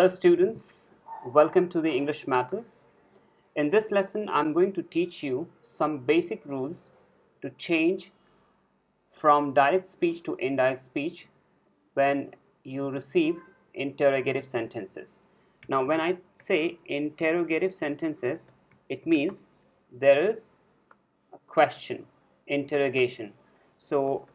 Hello students, welcome to the English Matters. In this lesson, I'm going to teach you some basic rules to change from direct speech to indirect speech when you receive interrogative sentences. Now, when I say interrogative sentences, it means there is a question, interrogation. So,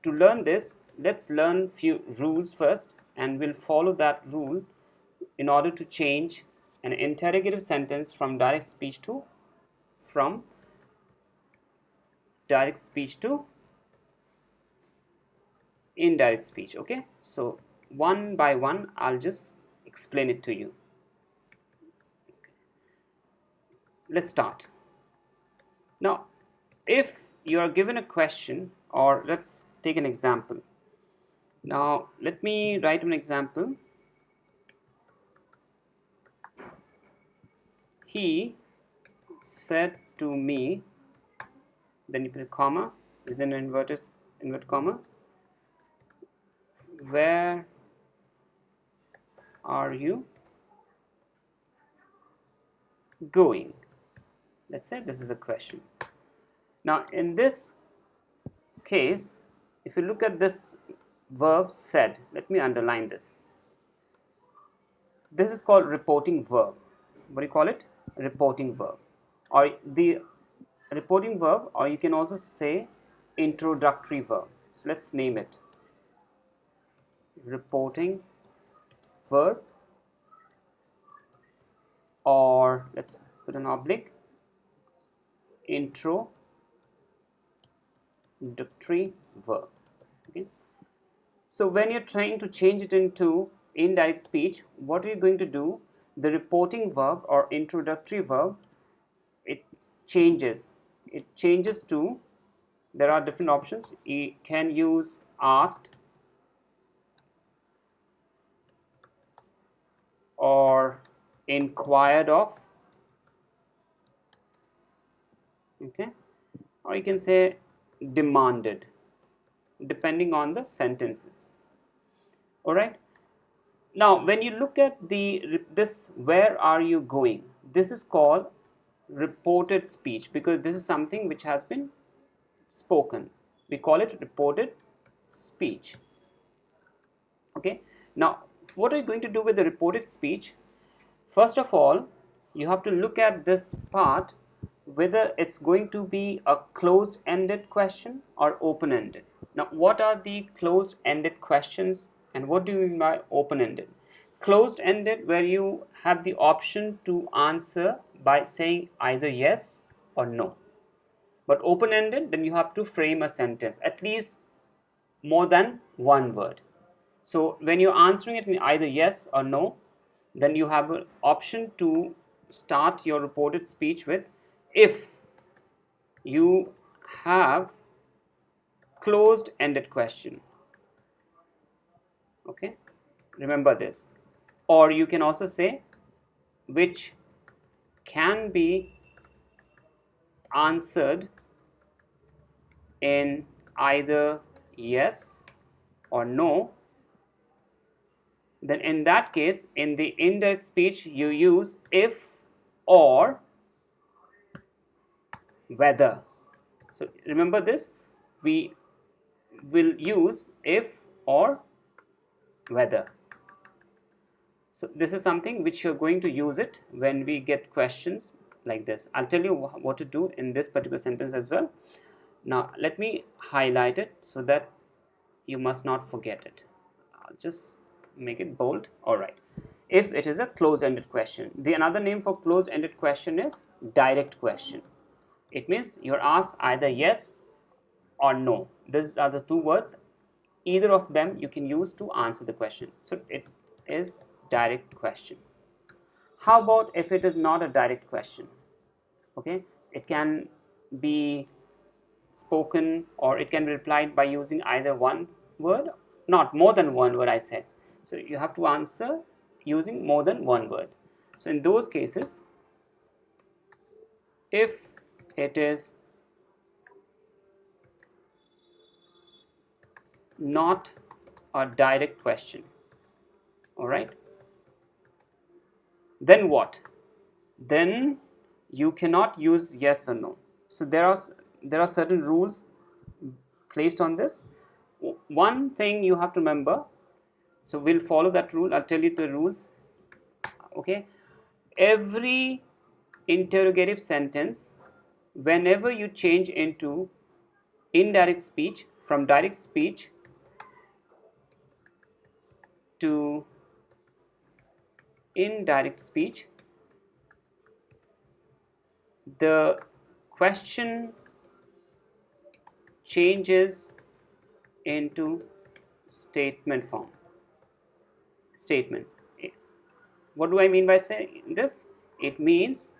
to learn this, let's learn few rules first and we'll follow that rule in order to change an interrogative sentence from direct speech to indirect speech. Okay, so one by one I'll just explain it to you. Let's start. Now, if you are given a question, or let's take an example. Now let me write an example. He said to me, then you put a comma, within inverted comma, where are you going? Let's say this is a question. Now in this case, if you look at this verb said, let me underline this. This is called reporting verb. What do you call it? Reporting verb, or the reporting verb, or you can also say introductory verb. So let's name it reporting verb, or let's put an oblique, introductory verb. Okay. So when you're trying to change it into indirect speech, what are you going to do? The reporting verb or introductory verb, it changes. It changes to, there are different options. You can use asked or inquired of, okay, or you can say demanded, depending on the sentences. All right. Now when you look at this where are you going, this is called reported speech, because this is something which has been spoken. We call it reported speech. Okay. Now what are you going to do with the reported speech? First of all, you have to look at this part, whether it's going to be a closed-ended question or open-ended. Now, what are the closed-ended questions and what do you mean by open-ended? Closed-ended, where you have the option to answer by saying either yes or no. But open-ended, then you have to frame a sentence, at least more than one word. So when you're answering it in either yes or no, then you have an option to start your reported speech with if you have closed-ended question. Okay, remember this. Or you can also say which can be answered in either yes or no. Then in that case, in the indirect speech, you use if or whether. So remember this, we will use if or whether. So this is something which you're going to use it when we get questions like this. I'll tell you what to do in this particular sentence as well. Now let me highlight it so that you must not forget it. I'll just make it bold. All right. If it is a close-ended question, the another name for close-ended question is direct question. It means you're asked either yes or no. These are the two words. Either of them you can use to answer the question. So it is direct question. How about if it is not a direct question? Okay, it can be spoken or it can be replied by using either one word, not more than one word I said. So you have to answer using more than one word. So in those cases, if it is not a direct question, all right, then what? Then you cannot use yes or no. So there are certain rules placed on this. One thing you have to remember, so we'll follow that rule. I'll tell you the rules. Okay, every interrogative sentence, whenever you change into indirect speech, from direct speech to indirect speech, the question changes into statement form. Statement. What do I mean by saying this? It means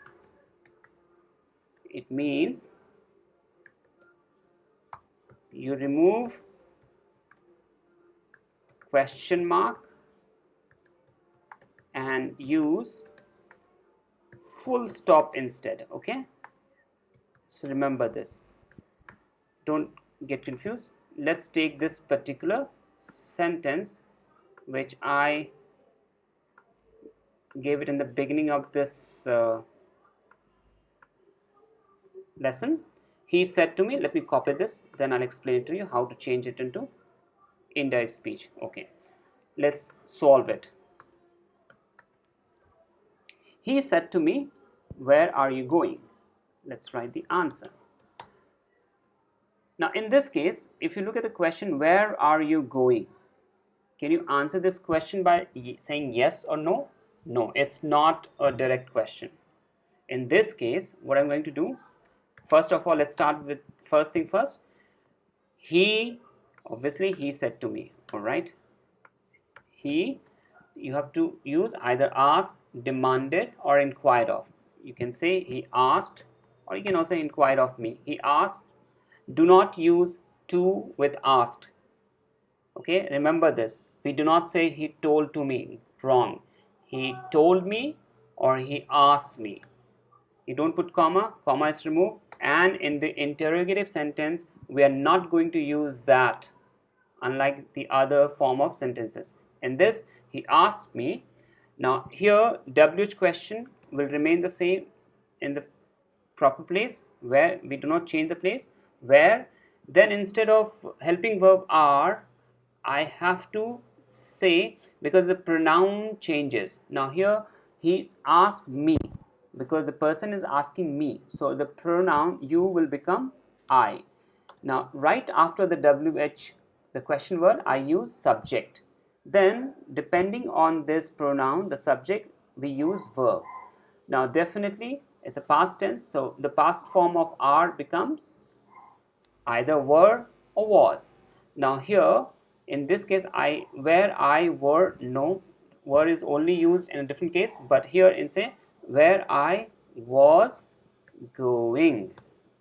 you remove question mark and use full stop instead. Okay, so remember this, don't get confused. Let's take this particular sentence which I gave it in the beginning of this lesson. He said to me, let me copy this, then I'll explain to you how to change it into indirect speech. Okay, let's solve it. He said to me, where are you going? Let's write the answer. Now in this case, if you look at the question, where are you going? Can you answer this question by saying yes or no? No, it's not a direct question. In this case, what I'm going to do, first of all, let's start with first thing first. Obviously he said to me, all right. You have to use either asked, demanded, or inquired of. You can say he asked, or you can also inquire of me. He asked. Do not use to with asked. Okay, remember this. We do not say he told to me. Wrong. He told me or he asked me. You don't put comma, comma is removed, and in the interrogative sentence we are not going to use that, unlike the other form of sentences. In this, he asked me. Now here WH question will remain the same in the proper place, where we do not change the place, where then instead of helping verb are, I have to say, because the pronoun changes. Now here he's asked me because the person is asking me, so the pronoun you will become I. Now right after the WH, the question word, I use subject. Then depending on this pronoun, the subject, we use verb. Now definitely it's a past tense, so the past form of are becomes either were or was. Now here in this case, where I were, no, were is only used in a different case, but here in say where I was going,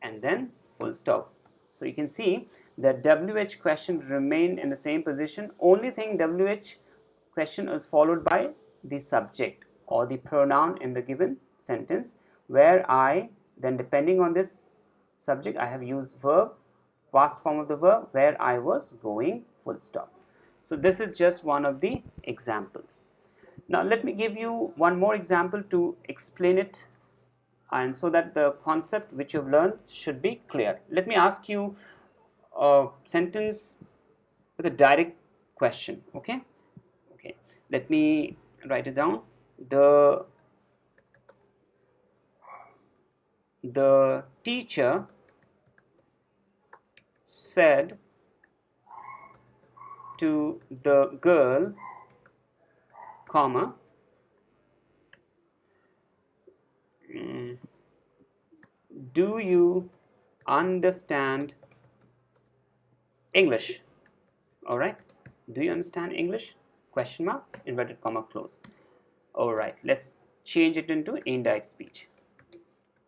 and then full stop. So you can see that WH question remained in the same position. Only thing, WH question is followed by the subject or the pronoun in the given sentence, where I, then depending on this subject, I have used verb, past form of the verb, where I was going, full stop. So this is just one of the examples. Now let me give you one more example to explain it, and so that the concept which you've learned should be clear. Let me ask you a sentence with a direct question. Okay, let me write it down. The teacher said to the girl, comma, do you understand English? All right, do you understand English? Question mark, inverted comma, close. All right, let's change it into indirect speech.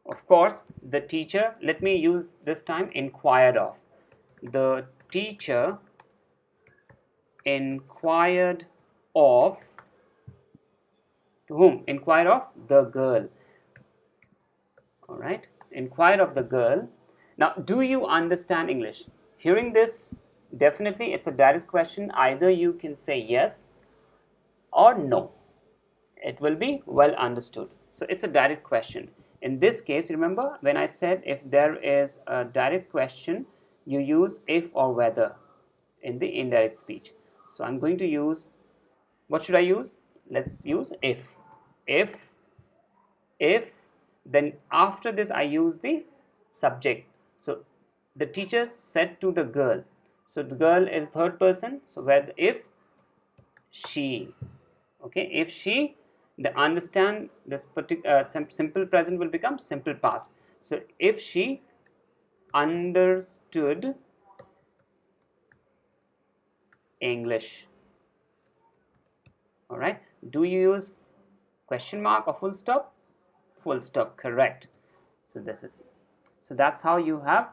Of course, the teacher, let me use this time inquired of. The teacher inquired of, to whom? Inquired of the girl. All right, inquired of the girl. Now, do you understand English? Hearing this, definitely it's a direct question. Either you can say yes or no. it will be well understood. So it's a direct question. In this case, remember when I said if there is a direct question, you use if or whether in the indirect speech. So I'm going to use, what should I use? Let's use if. If, then after this I use the subject. So the teacher said to the girl. So the girl is third person. So where if she, okay, if she, the understand this particular simple present will become simple past. So if she understood English. All right, do you use question mark or full stop? Full stop, correct. So this is, so that's how you have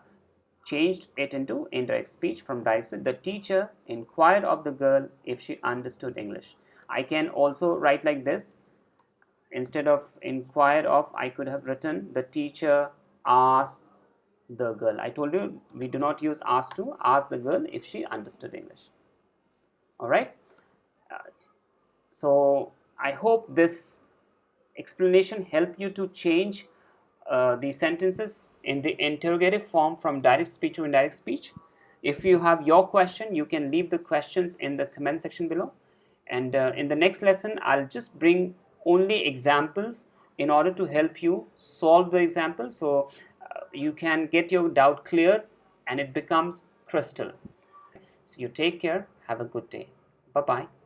changed it into indirect speech from direct speech. The teacher inquired of the girl if she understood English. I can also write like this. Instead of inquired of, I could have written the teacher asked the girl. I told you we do not use ask to, ask the girl if she understood English. All right. So I hope this explanation help you to change the sentences in the interrogative form from direct speech to indirect speech. If you have your question, you can leave the questions in the comment section below. And in the next lesson, I'll just bring only examples in order to help you solve the example, so you can get your doubt cleared and it becomes crystal. So you take care. Have a good day. Bye bye.